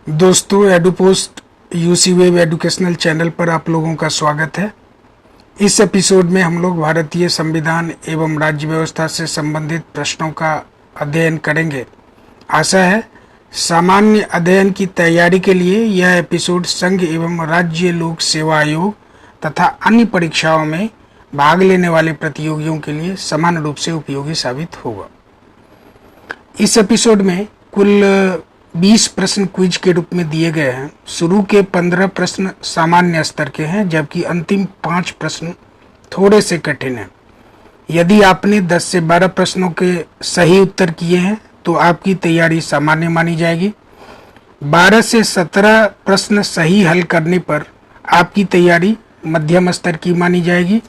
दोस्तों, एडुपोस्ट UC web educational channel पर आप लोगों का स्वागत है। इस एपिसोड में हम लोग भारतीय संविधान एवं राज्य व्यवस्था से संबंधित प्रश्नों का अध्ययन करेंगे। आशा है सामान्य अध्ययन की तैयारी के लिए यह एपिसोड संघ एवं राज्य लोक सेवा आयोग तथा अन्य परीक्षाओं में भाग लेने वाले प्रतियोगियों के लिए समान रूप से उपयोगी साबित होगा। इस एपिसोड में कुल 20 प्रश्न क्विज के रूप में दिए गए हैं। शुरू के 15 प्रश्न सामान्य स्तर के हैं, जबकि अंतिम 5 प्रश्न थोड़े से कठिन हैं। यदि आपने 10 से 12 प्रश्नों के सही उत्तर किए हैं तो आपकी तैयारी सामान्य मानी जाएगी। 12 से 17 प्रश्न सही हल करने पर आपकी तैयारी मध्यम स्तर की मानी जाएगी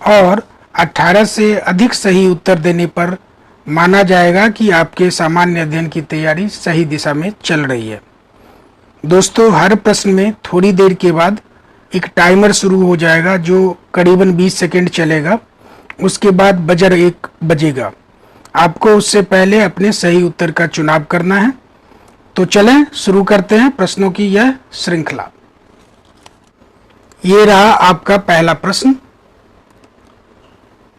और 18 से अधिक सही उत्तर देने पर माना जाएगा कि आपके सामान्य अध्ययन की तैयारी सही दिशा में चल रही है। दोस्तों, हर प्रश्न में थोड़ी देर के बाद एक टाइमर शुरू हो जाएगा जो करीबन 20 सेकंड चलेगा। उसके बाद बजर 1 बजेगा। आपको उससे पहले अपने सही उत्तर का चुनाव करना है। तो चलें शुरू करते हैं प्रश्नों की यह श्रृंखला। ये रहा आपका पहला प्रश्न।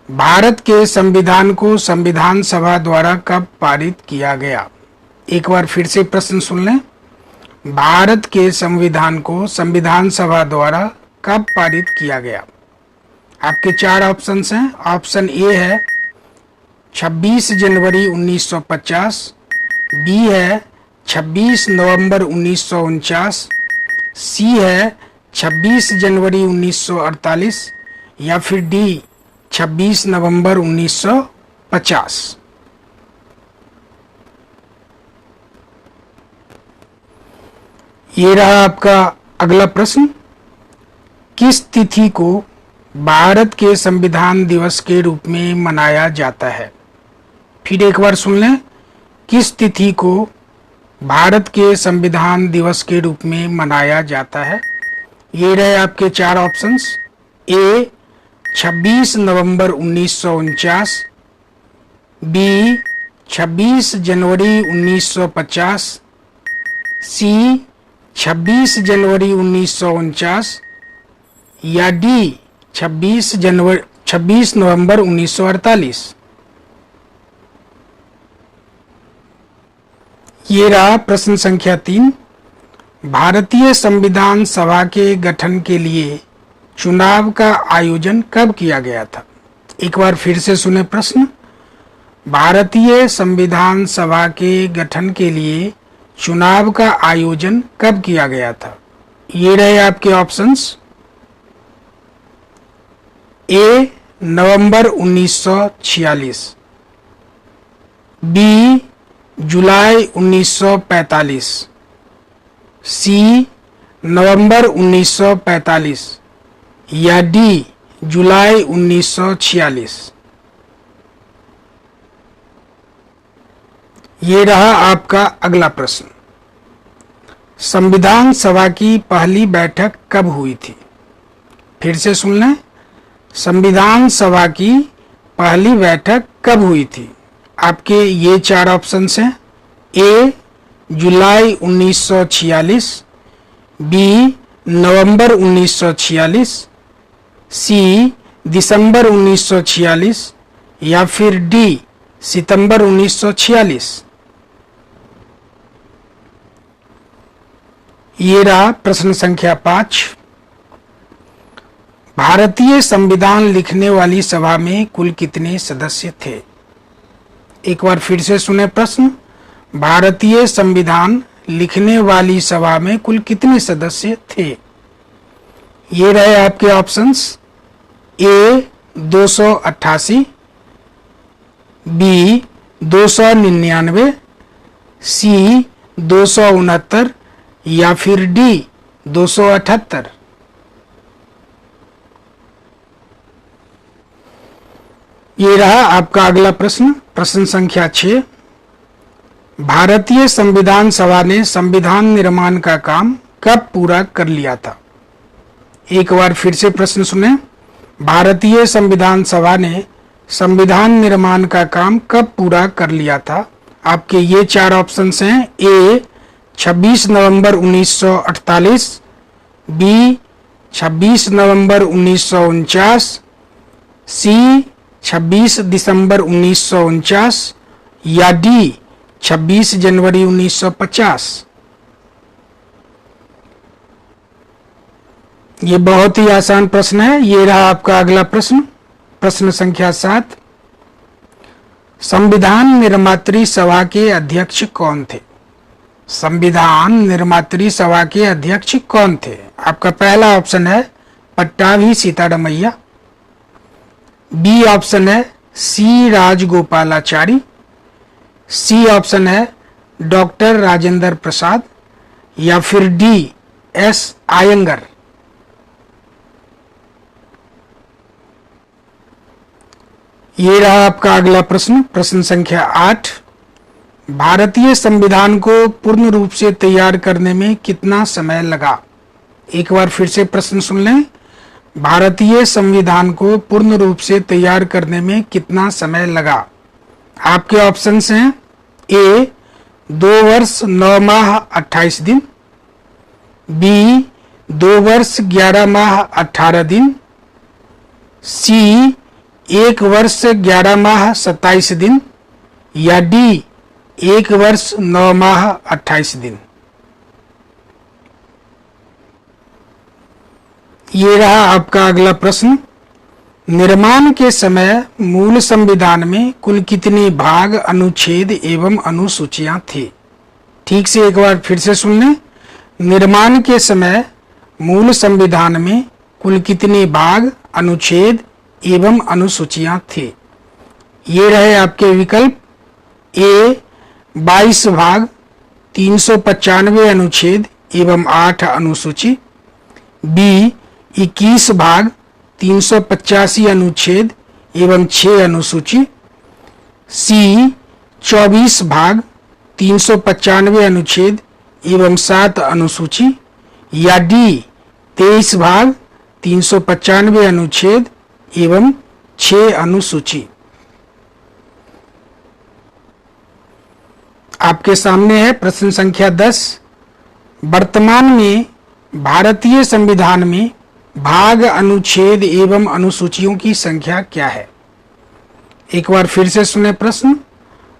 भारत के संविधान को संविधान सभा द्वारा कब पारित किया गया? एक बार फिर से प्रश्न सुन लें। भारत के संविधान को संविधान सभा द्वारा कब पारित किया गया? आपके 4 ऑप्शंस हैं। ऑप्शन ए है 26 जनवरी 1950, बी है 26 नवंबर 1949, सी है 26 जनवरी 1948 या फिर डी 26 नवंबर 1950। ये रहा आपका अगला प्रश्न। किस तिथि को भारत के संविधान दिवस के रूप में मनाया जाता है? फिर एक बार सुन लें। किस तिथि को भारत के संविधान दिवस के रूप में मनाया जाता है? ये रहे आपके 4 ऑप्शंस। ए 26 नवंबर 1949, बी 26 जनवरी 1950, सी 26 जनवरी 1949 या डी 26 नवंबर 1948। ये रहा प्रश्न संख्या 3। भारतीय संविधान सभा के गठन के लिए चुनाव का आयोजन कब किया गया था? एक बार फिर से सुने प्रश्न। भारतीय संविधान सभा के गठन के लिए चुनाव का आयोजन कब किया गया था? ये रहे आपके ऑप्शंस। ए नवंबर 1946, बी जुलाई 1945, सी नवंबर 1945 या डी जुलाई 1946। ये रहा आपका अगला प्रश्न। संविधान सभा की पहली बैठक कब हुई थी? फिर से सुन लें। संविधान सभा की पहली बैठक कब हुई थी? आपके ये 4 ऑप्शंस हैं। ए जुलाई 1946, बी नवंबर 1946, सी दिसंबर 1946 या फिर डी सितंबर 1946। ये रहा प्रश्न संख्या 5। भारतीय संविधान लिखने वाली सभा में कुल कितने सदस्य थे? एक बार फिर से सुने प्रश्न। भारतीय संविधान लिखने वाली सभा में कुल कितने सदस्य थे? ये रहे आपके ऑप्शंस। ए 288, बी 299, सी 269 या फिर डी 278। ये रहा आपका अगला प्रश्न। प्रश्न संख्या 6। भारतीय संविधान सभा ने संविधान निर्माण का काम कब पूरा कर लिया था? एक बार फिर से प्रश्न सुने। भारतीय संविधान सभा ने संविधान निर्माण का काम कब पूरा कर लिया था? आपके ये 4 ऑप्शंस हैं। ए 26 नवंबर 1948, बी 26 नवंबर 1949, सी 26 दिसंबर 1949 या डी 26 जनवरी 1950। ये बहुत ही आसान प्रश्न है। ये रहा आपका अगला प्रश्न, प्रश्न संख्या 7। संविधान निर्मात्री सभा के अध्यक्ष कौन थे? संविधान निर्मात्री सभा के अध्यक्ष कौन थे? आपका पहला ऑप्शन है पट्टाभी सीतारामैया, बी ऑप्शन है सी राजगोपालाचारी, सी ऑप्शन है डॉक्टर राजेंद्र प्रसाद या फिर डी एस आयंगर। ये रहा आपका अगला प्रश्न, प्रश्न संख्या 8। भारतीय संविधान को पूर्ण रूप से तैयार करने में कितना समय लगा? एक बार फिर से प्रश्न सुन लें। भारतीय संविधान को पूर्ण रूप से तैयार करने में कितना समय लगा? आपके ऑप्शंस हैं ए 2 वर्ष 9 माह 28 दिन, बी 2 वर्ष 11 माह 18 दिन, सी 1 वर्ष 11 माह 27 दिन या डी 1 वर्ष 9 माह 28 दिन। ये रहा आपका अगला प्रश्न। निर्माण के समय मूल संविधान में कुल कितने भाग, अनुच्छेद एवं अनुसूचियां थी? ठीक से एक बार फिर से सुन लें। निर्माण के समय मूल संविधान में कुल कितने भाग, अनुच्छेद एवं अनुसूचियां थी? ये रहे आपके विकल्प। ए 22 भाग, 395 अनुच्छेद एवं 8 अनुसूची, बी 21 भाग, 385 अनुच्छेद एवं 6 अनुसूची, सी 24 भाग, 395 अनुच्छेद एवं 7 अनुसूची या डी 23 भाग, 395 अनुच्छेद एवं 6 अनुसूची। आपके सामने है प्रश्न संख्या 10। वर्तमान में भारतीय संविधान में भाग, अनुच्छेद एवं अनुसूचियों की संख्या क्या है? एक बार फिर से सुने प्रश्न।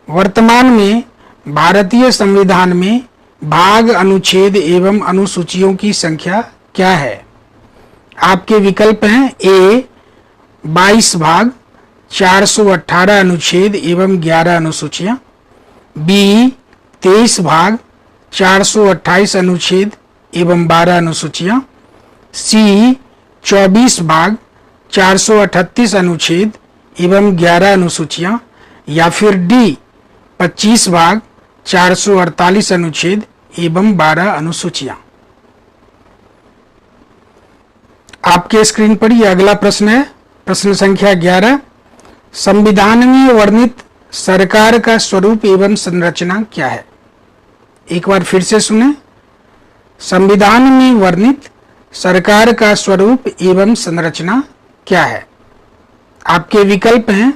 वर्तमान में भारतीय संविधान में भाग, अनुच्छेद एवं अनुसूचियों की संख्या क्या है? आपके विकल्प हैं ए 22 भाग, 418 अनुच्छेद एवं 11 अनुसूचियां, बी 23 भाग, 428 अनुच्छेद एवं 12 अनुसूचियां, सी 24 भाग, 438 अनुच्छेद एवं 11 अनुसूचियां या फिर डी 25 भाग, 448 अनुच्छेद एवं 12 अनुसूचियां। आपके स्क्रीन पर यह अगला प्रश्न है, प्रश्न संख्या 11। संविधान में वर्णित सरकार का स्वरूप एवं संरचना क्या है? एक बार फिर से सुने। संविधान में वर्णित सरकार का स्वरूप एवं संरचना क्या है? आपके विकल्प हैं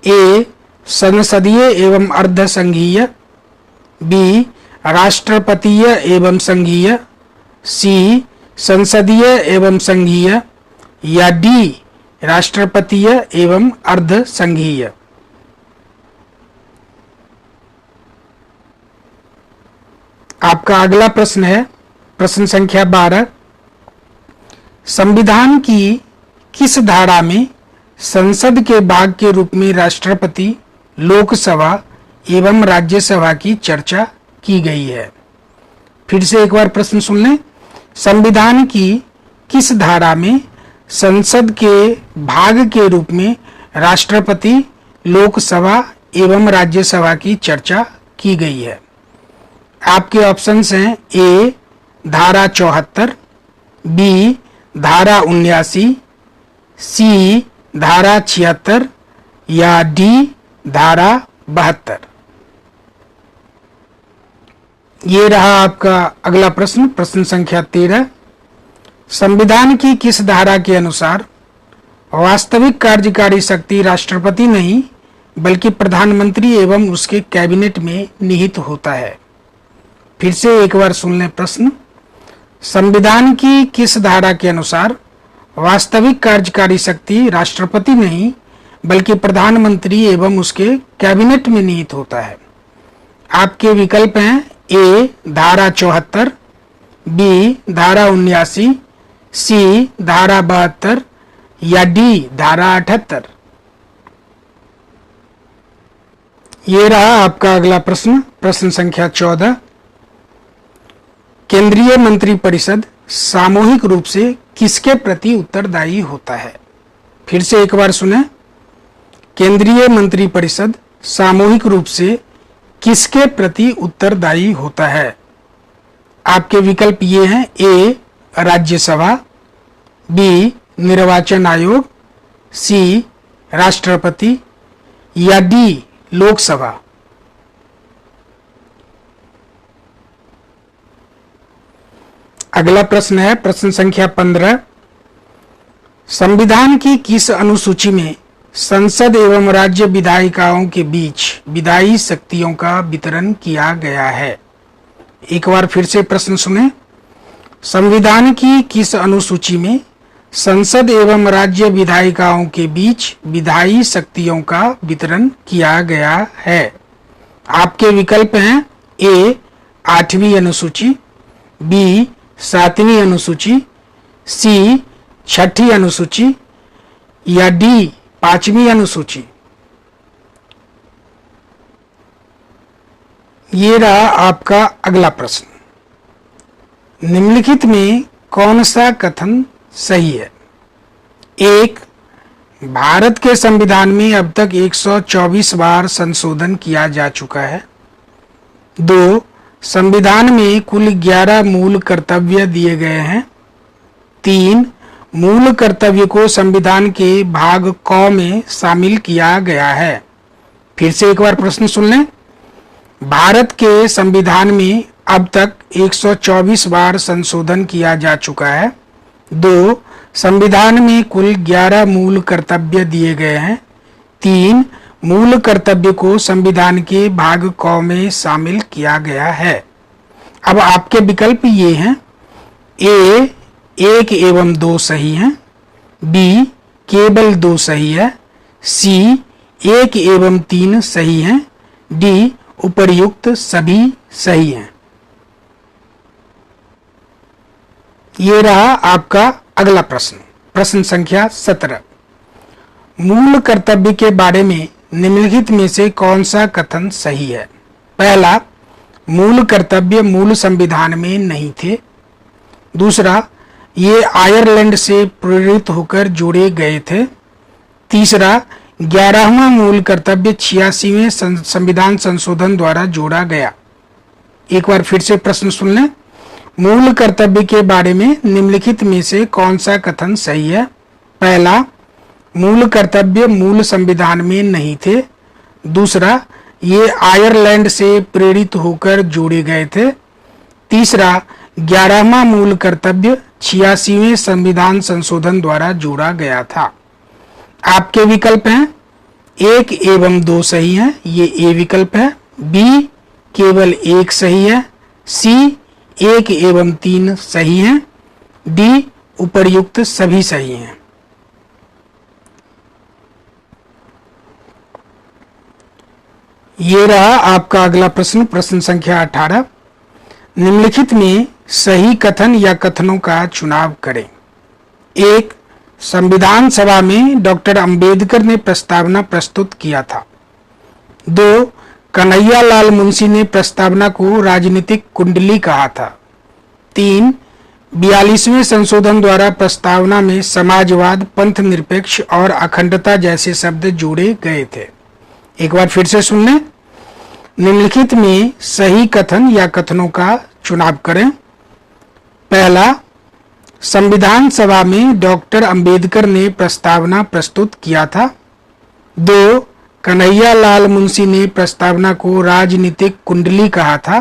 ए संसदीय एवं अर्ध संघीय, बी राष्ट्रपतीय एवं संघीय, सी संसदीय एवं संघीय या डी राष्ट्रपतीय एवं अर्ध संघीय। आपका अगला प्रश्न है, प्रश्न संख्या 12। संविधान की किस धारा में संसद के भाग के रूप में राष्ट्रपति, लोकसभा एवं राज्यसभा की चर्चा की गई है? फिर से एक बार प्रश्न सुन लें। संविधान की किस धारा में संसद के भाग के रूप में राष्ट्रपति, लोकसभा एवं राज्यसभा की चर्चा की गई है? आपके ऑप्शंस हैं ए धारा 74, बी धारा 79, सी धारा 76 या डी धारा 72। ये रहा आपका अगला प्रश्न, प्रश्न संख्या 13। संविधान की किस धारा के अनुसार वास्तविक कार्यकारी शक्ति राष्ट्रपति नहीं बल्कि प्रधानमंत्री एवं उसके कैबिनेट में निहित होता है? फिर से एक बार सुन लें प्रश्न। संविधान की किस धारा के अनुसार वास्तविक कार्यकारी शक्ति राष्ट्रपति नहीं बल्कि प्रधानमंत्री एवं उसके कैबिनेट में निहित होता है? आपके विकल्प हैं ए धारा 74, बी धारा 79, सी धारा 72 या डी धारा 78। ये रहा आपका अगला प्रश्न, प्रश्न संख्या 14। केंद्रीय मंत्रिपरिषद सामूहिक रूप से किसके प्रति उत्तरदायी होता है? फिर से एक बार सुने। केंद्रीय मंत्रिपरिषद सामूहिक रूप से किसके प्रति उत्तरदायी होता है? आपके विकल्प ये हैं ए राज्यसभा, बी निर्वाचन आयोग, सी राष्ट्रपति या डी लोकसभा। अगला प्रश्न है प्रश्न संख्या 15। संविधान की किस अनुसूची में संसद एवं राज्य विधायिकाओं के बीच विधायी शक्तियों का वितरण किया गया है? एक बार फिर से प्रश्न सुने। संविधान की किस अनुसूची में संसद एवं राज्य विधायिकाओं के बीच विधायी शक्तियों का वितरण किया गया है? आपके विकल्प हैं ए 8वीं अनुसूची, बी 7वीं अनुसूची, सी 6ठी अनुसूची या डी 5वीं अनुसूची। ये रहा आपका अगला प्रश्न। निम्नलिखित में कौन सा कथन सही है? एक, भारत के संविधान में अब तक 124 बार संशोधन किया जा चुका है। 2, संविधान में कुल 11 मूल कर्तव्य दिए गए हैं। 3, मूल कर्तव्य को संविधान के भाग क में शामिल किया गया है। फिर से एक बार प्रश्न सुन लें। भारत के संविधान में अब तक 124 बार संशोधन किया जा चुका है। 2, संविधान में कुल 11 मूल कर्तव्य दिए गए हैं। 3, मूल कर्तव्य को संविधान के भाग क में शामिल किया गया है। अब आपके विकल्प ये हैं ए 1 एवं 2 सही हैं, बी केवल 2 सही है, सी 1 एवं 3 सही हैं, डी उपर्युक्त सभी सही हैं। ये रहा आपका अगला प्रश्न, प्रश्न संख्या 17। मूल कर्तव्य के बारे में निम्नलिखित में से कौन सा कथन सही है? पहला, मूल कर्तव्य मूल संविधान में नहीं थे। दूसरा, ये आयरलैंड से प्रेरित होकर जोड़े गए थे। तीसरा, 11वां मूल कर्तव्य 86वें संविधान संशोधन द्वारा जोड़ा गया। एक बार फिर से प्रश्न सुन लें। मूल कर्तव्य के बारे में निम्नलिखित में से कौन सा कथन सही है? पहला, मूल कर्तव्य मूल संविधान में नहीं थे। दूसरा, ये आयरलैंड से प्रेरित होकर जोड़े गए थे। तीसरा, 11वां मूल कर्तव्य 86वें संविधान संशोधन द्वारा जोड़ा गया था। आपके विकल्प हैं 1 एवं 2 सही हैं, ये ए विकल्प है। बी केवल 1 सही है। सी 1 एवं 3 सही हैं। डी उपर्युक्त सभी सही हैं। ये रहा आपका अगला प्रश्न, प्रश्न संख्या 18। निम्नलिखित में सही कथन या कथनों का चुनाव करें। 1, संविधान सभा में डॉक्टर अंबेडकर ने प्रस्तावना प्रस्तुत किया था। 2, कन्हैया लाल मुंशी ने प्रस्तावना को राजनीतिक कुंडली कहा था। 3, 42वें संशोधन द्वारा प्रस्तावना में समाजवाद, पंथ निरपेक्ष और अखंडता जैसे शब्द जोड़े गए थे। एक बार फिर से सुन लें। निम्नलिखित में सही कथन या कथनों का चुनाव करें। पहला, संविधान सभा में डॉक्टर अंबेडकर ने प्रस्तावना प्रस्तुत किया था। 2, कन्हैया लाल मुंशी ने प्रस्तावना को राजनीतिक कुंडली कहा था।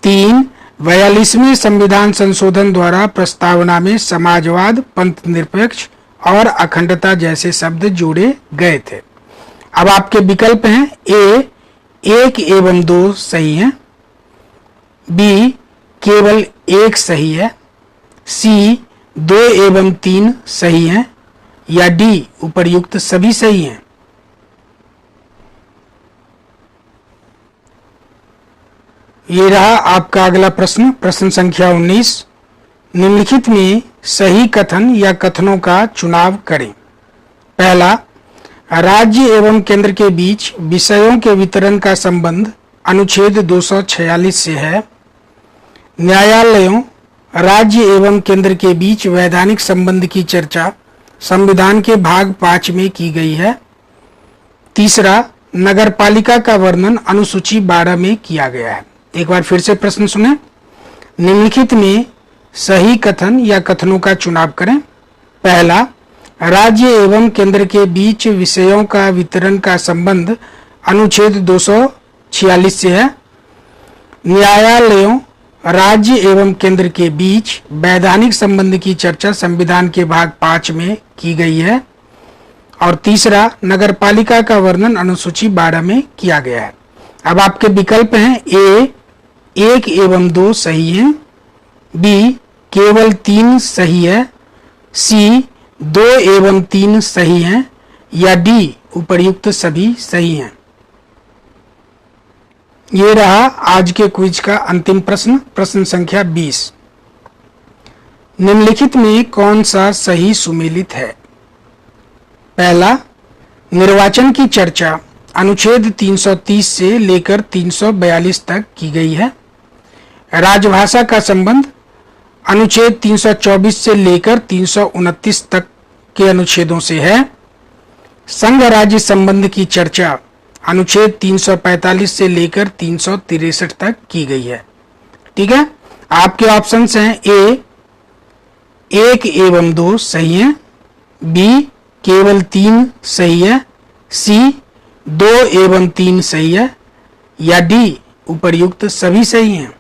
3, 42वें संविधान संशोधन द्वारा प्रस्तावना में समाजवाद, पंथ निरपेक्ष और अखंडता जैसे शब्द जोड़े गए थे। अब आपके विकल्प हैं ए 1 एवं 2 सही हैं, बी केवल एक सही है, सी 2 एवं 3 सही हैं, या डी उपर्युक्त सभी सही हैं। ये रहा आपका अगला प्रश्न, प्रश्न संख्या 19। निम्नलिखित में सही कथन या कथनों का चुनाव करें। पहला, राज्य एवं केंद्र के बीच विषयों के वितरण का संबंध अनुच्छेद 246 से है। न्यायालयों, राज्य एवं केंद्र के बीच वैधानिक संबंध की चर्चा संविधान के भाग 5 में की गई है। तीसरा, नगरपालिका का वर्णन अनुसूची 12 में किया गया है। एक बार फिर से प्रश्न सुने। निम्नलिखित में सही कथन या कथनों का चुनाव करें। पहला, राज्य एवं केंद्र के बीच विषयों का वितरण का संबंध अनुच्छेद 246 से है। न्यायालयों, राज्य एवं केंद्र के बीच वैधानिक संबंध की चर्चा संविधान के भाग 5 में की गई है। और तीसरा, नगरपालिका का वर्णन अनुसूची 12 में किया गया है। अब आपके विकल्प हैं ए 1 एवं 2 सही है, बी केवल 3 सही है, सी 2 एवं 3 सही हैं, या डी उपर्युक्त सभी सही हैं। ये रहा आज के क्विज का अंतिम प्रश्न, प्रश्न संख्या 20। निम्नलिखित में कौन सा सही सुमेलित है? पहला, निर्वाचन की चर्चा अनुच्छेद 330 से लेकर 342 तक की गई है। राजभाषा का संबंध अनुच्छेद 324 से लेकर 329 तक के अनुच्छेदों से है। संघ राज्य संबंध की चर्चा अनुच्छेद 345 से लेकर 363 तक की गई है। ठीक है, आपके ऑप्शंस हैं ए 1 एवं 2 सही है, बी केवल 3 सही है, सी 2 एवं 3 सही है, या डी उपर्युक्त सभी सही हैं।